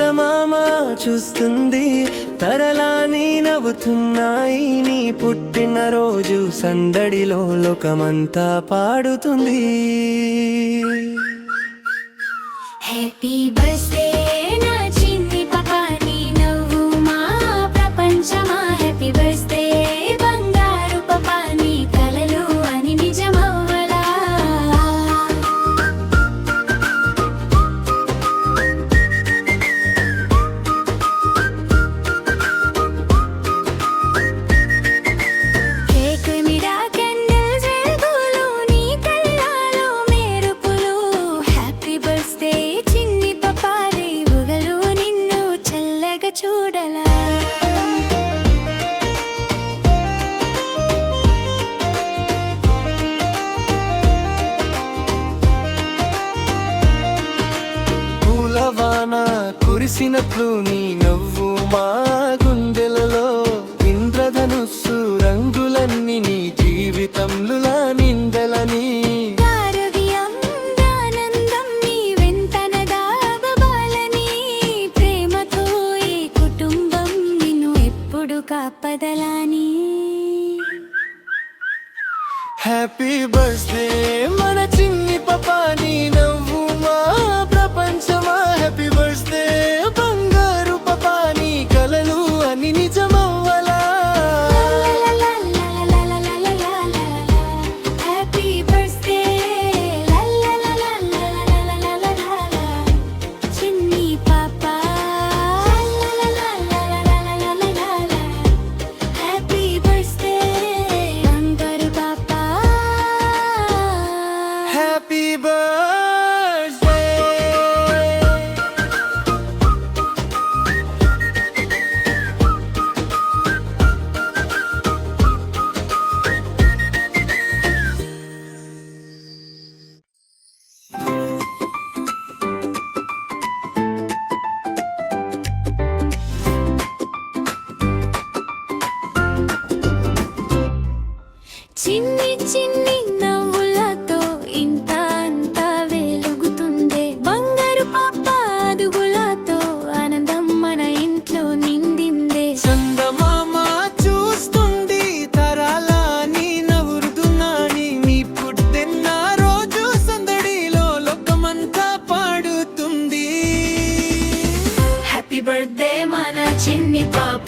చందమామ చూస్తుంది తరలాని నవ్వుతున్నాయి నీ పుట్టినరోజు సందడిలో లోకమంతా పాడుతుంది. హ్యాపీ బర్త్డే నా చిన్ని పాపా నీ నవ్వు మా ప్రపంచమా. హ్యాపీ బర్త్డే బంగారు పాపా నీ కలలు అని నిజమవ్వలా. కేక్ మీద క్యాండిల్స్ వెలుగులు నీ కళ్ళలో మెరుపులు. హ్యాపీ బర్త్డే చిన్ని పాపా దేవుగలు నిన్ను చల్లగా చూడలా. పూలవాన కురిసినట్లు నీ నవ్వు మా గుండెలలో ఇంద్రధనుస్సు రంగులన్నీ నీ జీవితంలో నిందలని. ఆరోగ్యం ఆనందం నీ వెంటనగా బాలని. ప్రేమతో ఈ కుటుంబం నిన్ను ఎప్పుడు కాపదలాని. హ్యాపీ బర్త్డే మన చిన్ని పాపా నీ నవ్వు మా ప్రపంచమా. హ్యాపీ బర్త్డే బంగారు పాపా నీ కలలు అని నిజమవ్వలా. హ్యాపీ బర్త్డే చిన్ని పాపా. హ్యాపీ బర్త్డే బంగారు పాపా. Happy birthday. చిన్ని చిన్ని నవ్వులతో ఇంత అంతా వెలుగుతుందే. బంగారు పాప అదుగులతో ఆనందం మన ఇంట్లో నిండిందే. చందమామ చూస్తుంది తరాలని నవ్వుతున్నాని నీ పుట్టిన రోజు సందడిలో లోకమంతా పాడుతుంది. హ్యాపీ బర్త్డే మన చిన్ని పాప.